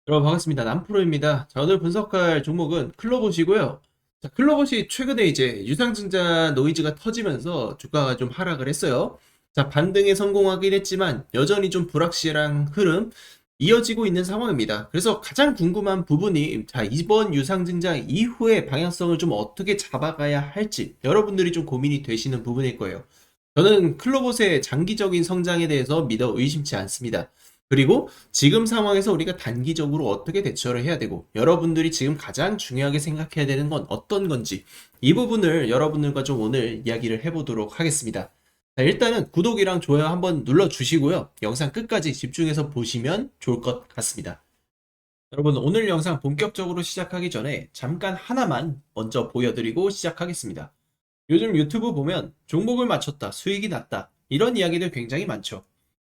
여러분 반갑습니다. 남프로입니다. 자, 오늘 분석할 종목은 클로봇이고요. 자, 클로봇이 최근에 이제 유상증자 노이즈가 터지면서 주가가 좀 하락을 했어요. 자, 반등에 성공하긴 했지만 여전히 좀 불확실한 흐름 이어지고 있는 상황입니다. 그래서 가장 궁금한 부분이 자, 이번 유상증자 이후의 방향성을 좀 어떻게 잡아가야 할지 여러분들이 좀 고민이 되시는 부분일 거예요. 저는 클로봇의 장기적인 성장에 대해서 믿어 의심치 않습니다. 그리고 지금 상황에서 우리가 단기적으로 어떻게 대처를 해야 되고 여러분들이 지금 가장 중요하게 생각해야 되는 건 어떤 건지 이 부분을 여러분들과 좀 오늘 이야기를 해보도록 하겠습니다. 자, 일단은 구독이랑 좋아요 한번 눌러주시고요. 영상 끝까지 집중해서 보시면 좋을 것 같습니다. 여러분 오늘 영상 본격적으로 시작하기 전에 잠깐 하나만 먼저 보여드리고 시작하겠습니다. 요즘 유튜브 보면 종목을 맞췄다, 수익이 났다 이런 이야기들 굉장히 많죠.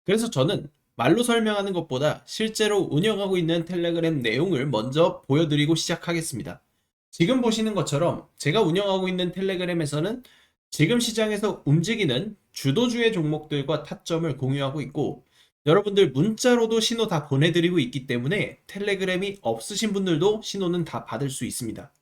그래서 저는 말로 설명하는 것보다 실제로 운영하고 있는 텔레그램 내용을 먼저 보여드리고 시작하겠습니다. 지금 보시는 것처럼 제가 운영하고 있는 텔레그램에서는 지금 시장에서 움직이는 주도주의 종목들과 타점을 공유하고 있고 여러분들 문자로도 신호 다 보내드리고 있기 때문에 텔레그램이 없으신 분들도 신호는 다 받을 수 있습니다.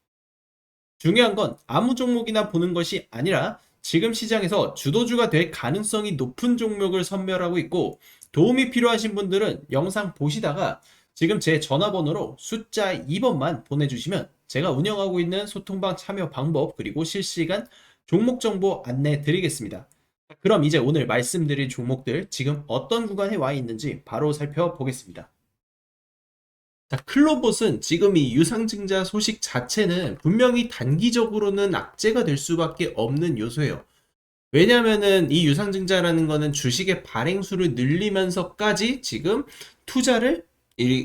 중요한 건 아무 종목이나 보는 것이 아니라 지금 시장에서 주도주가 될 가능성이 높은 종목을 선별하고 있고 도움이 필요하신 분들은 영상 보시다가 지금 제 전화번호로 숫자 2번만 보내주시면 제가 운영하고 있는 소통방 참여 방법 그리고 실시간 종목 정보 안내 드리겠습니다. 그럼 이제 오늘 말씀드릴 종목들 지금 어떤 구간에 와 있는지 바로 살펴보겠습니다. 자, 클로봇은 지금 이 유상증자 소식 자체는 분명히 단기적으로는 악재가 될 수밖에 없는 요소예요. 왜냐면은 이 유상증자라는 거는 주식의 발행수를 늘리면서까지 지금 투자를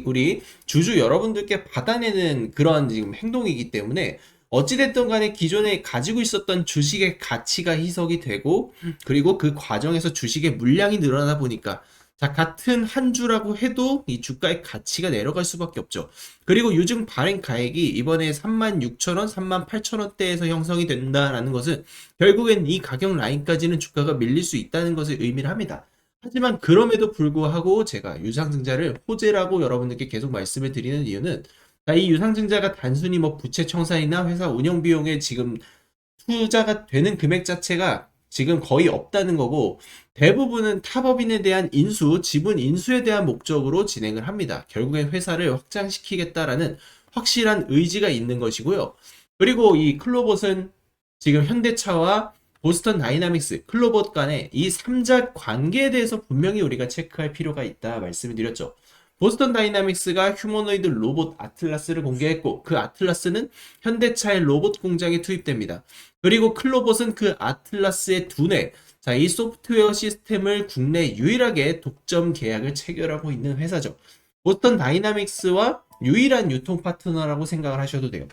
우리 주주 여러분들께 받아내는 그런 지금 행동이기 때문에 어찌됐든 간에 기존에 가지고 있었던 주식의 가치가 희석이 되고 그리고 그 과정에서 주식의 물량이 늘어나다 보니까 자, 같은 한 주라고 해도 이 주가의 가치가 내려갈 수밖에 없죠. 그리고 요즘 발행 가액이 이번에 36,000원, 38,000원대에서 형성이 된다라는 것은 결국엔 이 가격 라인까지는 주가가 밀릴 수 있다는 것을 의미를 합니다. 하지만 그럼에도 불구하고 제가 유상증자를 호재라고 여러분들께 계속 말씀을 드리는 이유는 이 유상증자가 단순히 뭐 부채 청산이나 회사 운영 비용에 지금 투자가 되는 금액 자체가 지금 거의 없다는 거고 대부분은 타법인에 대한 인수, 지분 인수에 대한 목적으로 진행을 합니다. 결국엔 회사를 확장시키겠다라는 확실한 의지가 있는 것이고요. 그리고 이 클로봇은 지금 현대차와 보스턴 다이나믹스, 클로봇 간의 이 3자 관계에 대해서 분명히 우리가 체크할 필요가 있다 말씀을 드렸죠. 보스턴 다이나믹스가 휴머노이드 로봇 아틀라스를 공개했고 그 아틀라스는 현대차의 로봇 공장에 투입됩니다. 그리고 클로봇은 그 아틀라스의 두뇌, 자, 이 소프트웨어 시스템을 국내 유일하게 독점 계약을 체결하고 있는 회사죠. 보스턴 다이나믹스와 유일한 유통 파트너라고 생각을 하셔도 돼요.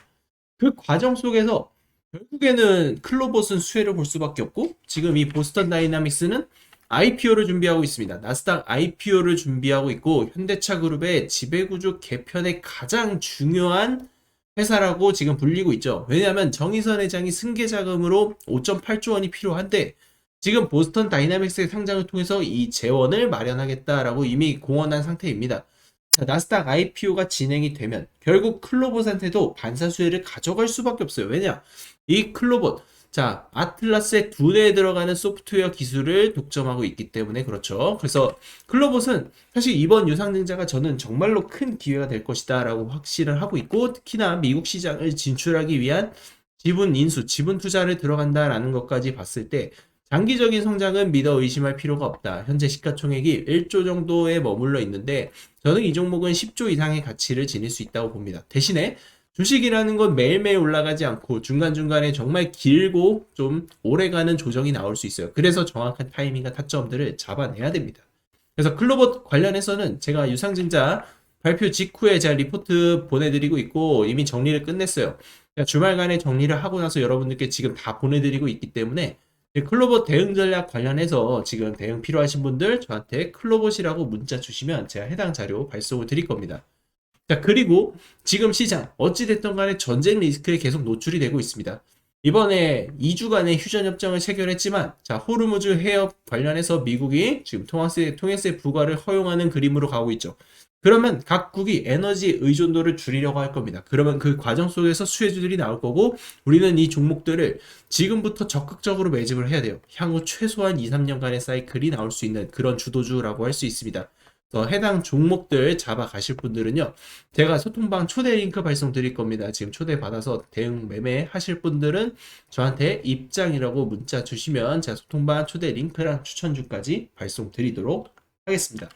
그 과정 속에서 결국에는 클로봇은 수혜를 볼 수밖에 없고 지금 이 보스턴 다이나믹스는 IPO를 준비하고 있습니다. 나스닥 IPO를 준비하고 있고 현대차 그룹의 지배구조 개편의 가장 중요한 회사라고 지금 불리고 있죠. 왜냐하면 정의선 회장이 승계 자금으로 5.8조 원이 필요한데 지금 보스턴 다이나믹스의 상장을 통해서 이 재원을 마련하겠다라고 이미 공언한 상태입니다. 자, 나스닥 IPO가 진행이 되면 결국 클로봇한테도 반사수혜를 가져갈 수밖에 없어요. 왜냐? 이 클로봇, 자, 아틀라스의 두뇌에 들어가는 소프트웨어 기술을 독점하고 있기 때문에 그렇죠. 그래서 클로봇은 사실 이번 유상증자가 저는 정말로 큰 기회가 될 것이다 라고 확신을 하고 있고 특히나 미국 시장을 진출하기 위한 지분 인수, 지분 투자를 들어간다라는 것까지 봤을 때 장기적인 성장은 믿어 의심할 필요가 없다. 현재 시가총액이 1조 정도에 머물러 있는데 저는 이 종목은 10조 이상의 가치를 지닐 수 있다고 봅니다. 대신에 주식이라는 건 매일매일 올라가지 않고 중간중간에 정말 길고 좀 오래가는 조정이 나올 수 있어요. 그래서 정확한 타이밍과 타점들을 잡아내야 됩니다. 그래서 클로봇 관련해서는 제가 유상증자 발표 직후에 제가 리포트 보내드리고 있고 이미 정리를 끝냈어요. 주말간에 정리를 하고 나서 여러분들께 지금 다 보내드리고 있기 때문에 클로봇 대응 전략 관련해서 지금 대응 필요하신 분들 저한테 클로봇이라고 문자 주시면 제가 해당 자료 발송을 드릴 겁니다. 자, 그리고 지금 시장 어찌됐든 간에 전쟁 리스크에 계속 노출이 되고 있습니다. 이번에 2주간의 휴전 협정을 체결했지만 자, 호르무즈 해협 관련해서 미국이 지금 통화세 부과를 허용하는 그림으로 가고 있죠. 그러면 각국이 에너지 의존도를 줄이려고 할 겁니다. 그러면 그 과정 속에서 수혜주들이 나올 거고 우리는 이 종목들을 지금부터 적극적으로 매집을 해야 돼요. 향후 최소한 2, 3년간의 사이클이 나올 수 있는 그런 주도주라고 할 수 있습니다. 해당 종목들 잡아가실 분들은요, 제가 소통방 초대 링크 발송 드릴 겁니다. 지금 초대 받아서 대응 매매 하실 분들은 저한테 입장이라고 문자 주시면 제가 소통방 초대 링크랑 추천주까지 발송 드리도록 하겠습니다.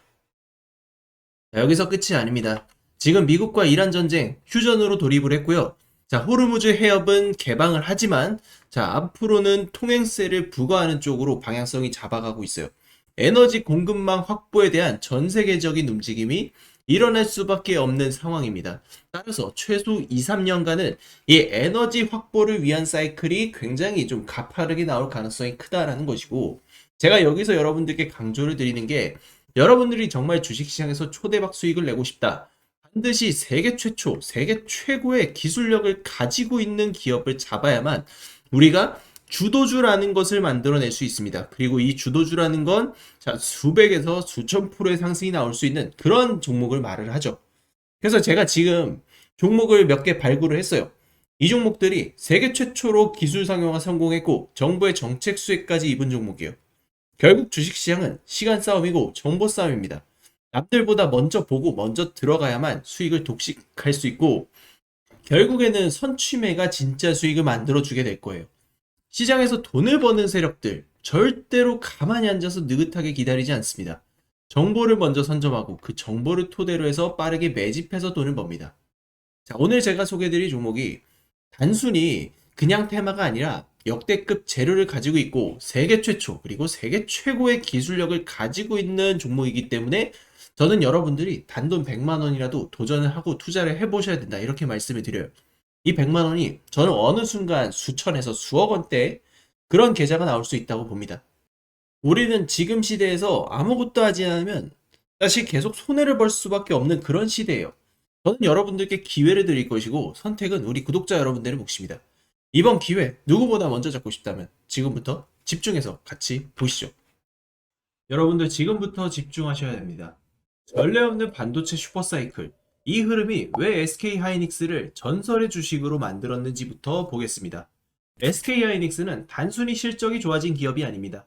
자, 여기서 끝이 아닙니다. 지금 미국과 이란 전쟁 휴전으로 돌입을 했고요. 자, 호르무즈 해협은 개방을 하지만 자, 앞으로는 통행세를 부과하는 쪽으로 방향성이 잡아가고 있어요. 에너지 공급망 확보에 대한 전 세계적인 움직임이 일어날 수밖에 없는 상황입니다. 따라서 최소 2, 3년간은 이 에너지 확보를 위한 사이클이 굉장히 좀 가파르게 나올 가능성이 크다라는 것이고, 제가 여기서 여러분들께 강조를 드리는 게, 여러분들이 정말 주식시장에서 초대박 수익을 내고 싶다. 반드시 세계 최초, 세계 최고의 기술력을 가지고 있는 기업을 잡아야만 우리가 주도주라는 것을 만들어낼 수 있습니다. 그리고 이 주도주라는 건 수백에서 수천 프로의 상승이 나올 수 있는 그런 종목을 말을 하죠. 그래서 제가 지금 종목을 몇 개 발굴을 했어요. 이 종목들이 세계 최초로 기술 상용화 성공했고 정부의 정책 수혜까지 입은 종목이에요. 결국 주식시장은 시간 싸움이고 정보 싸움입니다. 남들보다 먼저 보고 먼저 들어가야만 수익을 독식할 수 있고 결국에는 선취매가 진짜 수익을 만들어주게 될 거예요. 시장에서 돈을 버는 세력들 절대로 가만히 앉아서 느긋하게 기다리지 않습니다. 정보를 먼저 선점하고 그 정보를 토대로 해서 빠르게 매집해서 돈을 법니다. 자, 오늘 제가 소개해드릴 종목이 단순히 그냥 테마가 아니라 역대급 재료를 가지고 있고 세계 최초 그리고 세계 최고의 기술력을 가지고 있는 종목이기 때문에 저는 여러분들이 단돈 100만 원이라도 도전을 하고 투자를 해보셔야 된다 이렇게 말씀을 드려요. 이 100만 원이 저는 어느 순간 수천에서 수억 원대 그런 계좌가 나올 수 있다고 봅니다. 우리는 지금 시대에서 아무것도 하지 않으면 다시 계속 손해를 볼 수밖에 없는 그런 시대예요. 저는 여러분들께 기회를 드릴 것이고 선택은 우리 구독자 여러분들의 몫입니다. 이번 기회 누구보다 먼저 잡고 싶다면 지금부터 집중해서 같이 보시죠. 여러분들 지금부터 집중하셔야 됩니다. 전례 없는 반도체 슈퍼사이클, 이 흐름이 왜 SK하이닉스를 전설의 주식으로 만들었는지부터 보겠습니다. SK하이닉스는 단순히 실적이 좋아진 기업이 아닙니다.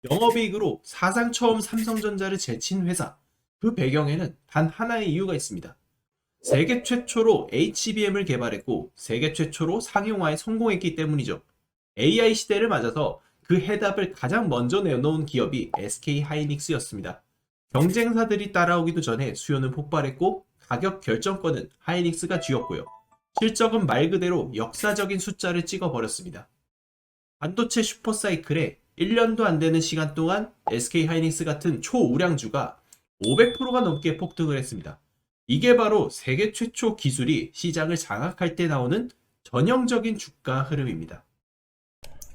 영업이익으로 사상 처음 삼성전자를 제친 회사, 그 배경에는 단 하나의 이유가 있습니다. 세계 최초로 HBM을 개발했고 세계 최초로 상용화에 성공했기 때문이죠. AI 시대를 맞아서 그 해답을 가장 먼저 내놓은 기업이 SK하이닉스였습니다. 경쟁사들이 따라오기도 전에 수요는 폭발했고 가격 결정권은 하이닉스가 쥐었고요. 실적은 말 그대로 역사적인 숫자를 찍어버렸습니다. 반도체 슈퍼사이클에 1년도 안 되는 시간 동안 SK하이닉스 같은 초우량주가 500%가 넘게 폭등을 했습니다. 이게 바로 세계 최초 기술이 시장을 장악할 때 나오는 전형적인 주가 흐름입니다.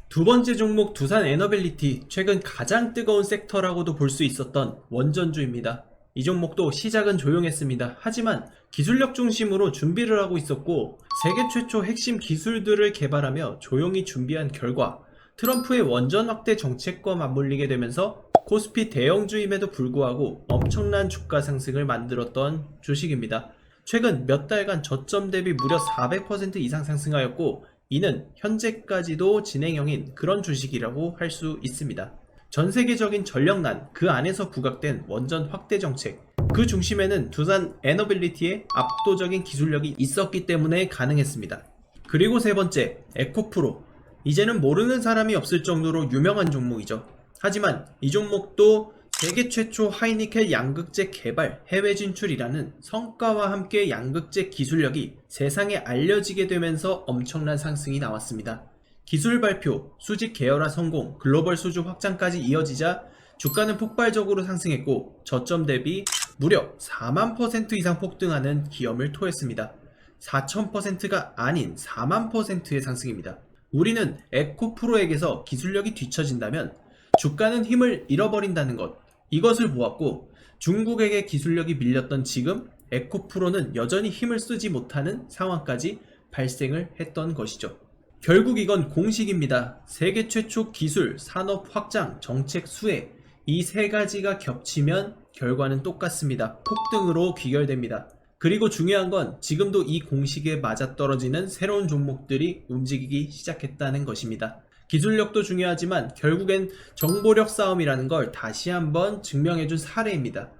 두 번째 종목 두산 에너빌리티, 최근 가장 뜨거운 섹터라고도 볼 수 있었던 원전주입니다. 이 종목도 시작은 조용했습니다. 하지만 기술력 중심으로 준비를 하고 있었고 세계 최초 핵심 기술들을 개발하며 조용히 준비한 결과 트럼프의 원전 확대 정책과 맞물리게 되면서 코스피 대형주임에도 불구하고 엄청난 주가 상승을 만들었던 주식입니다. 최근 몇 달간 저점 대비 무려 400% 이상 상승하였고 이는 현재까지도 진행형인 그런 주식이라고 할 수 있습니다. 전 세계적인 전력난 그 안에서 부각된 원전 확대 정책, 그 중심에는 두산 에너빌리티의 압도적인 기술력이 있었기 때문에 가능했습니다. 그리고 세 번째, 에코프로. 이제는 모르는 사람이 없을 정도로 유명한 종목이죠. 하지만 이 종목도 세계 최초 하이니켈 양극재 개발, 해외 진출이라는 성과와 함께 양극재 기술력이 세상에 알려지게 되면서 엄청난 상승이 나왔습니다. 기술 발표, 수직 계열화 성공, 글로벌 수주 확장까지 이어지자 주가는 폭발적으로 상승했고 저점 대비 무려 4만% 이상 폭등하는 기염을 토했습니다. 4000%가 아닌 4만%의 상승입니다. 우리는 에코프로에게서 기술력이 뒤처진다면 주가는 힘을 잃어버린다는 것, 이것을 보았고 중국에게 기술력이 밀렸던 지금 에코프로는 여전히 힘을 쓰지 못하는 상황까지 발생을 했던 것이죠. 결국 이건 공식입니다. 세계 최초 기술, 산업 확장, 정책 수혜, 이 세 가지가 겹치면 결과는 똑같습니다. 폭등으로 귀결됩니다. 그리고 중요한 건 지금도 이 공식에 맞아떨어지는 새로운 종목들이 움직이기 시작했다는 것입니다. 기술력도 중요하지만 결국엔 정보력 싸움이라는 걸 다시 한번 증명해준 사례입니다.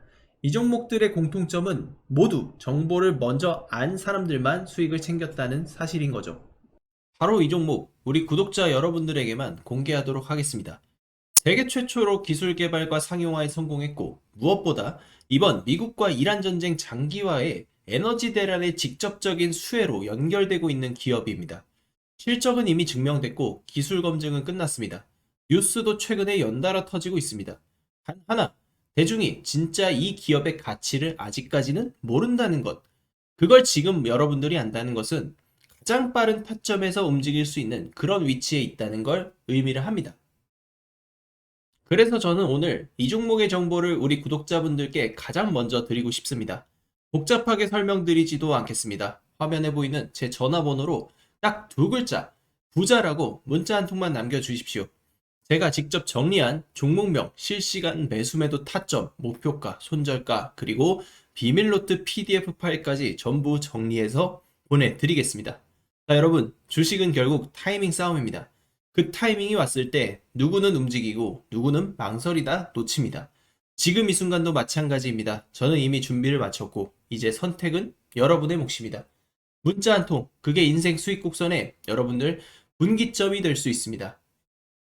이 종목들의 공통점은 모두 정보를 먼저 안 사람들만 수익을 챙겼다는 사실인 거죠. 바로 이 종목, 우리 구독자 여러분들에게만 공개하도록 하겠습니다. 세계 최초로 기술 개발과 상용화에 성공했고, 무엇보다 이번 미국과 이란 전쟁 장기화에 에너지 대란의 직접적인 수혜로 연결되고 있는 기업입니다. 실적은 이미 증명됐고 기술 검증은 끝났습니다. 뉴스도 최근에 연달아 터지고 있습니다. 단 하나, 대중이 진짜 이 기업의 가치를 아직까지는 모른다는 것. 그걸 지금 여러분들이 안다는 것은 가장 빠른 타점에서 움직일 수 있는 그런 위치에 있다는 걸 의미를 합니다. 그래서 저는 오늘 이 종목의 정보를 우리 구독자분들께 가장 먼저 드리고 싶습니다. 복잡하게 설명드리지도 않겠습니다. 화면에 보이는 제 전화번호로 딱 두 글자, 부자라고 문자 한 통만 남겨주십시오. 제가 직접 정리한 종목명, 실시간 매수매도 타점, 목표가, 손절가, 그리고 비밀노트 PDF 파일까지 전부 정리해서 보내드리겠습니다. 자, 여러분, 주식은 결국 타이밍 싸움입니다. 그 타이밍이 왔을 때 누구는 움직이고 누구는 망설이다 놓칩니다. 지금 이 순간도 마찬가지입니다. 저는 이미 준비를 마쳤고 이제 선택은 여러분의 몫입니다. 문자 한 통, 그게 인생 수익 곡선에 여러분들 분기점이 될 수 있습니다.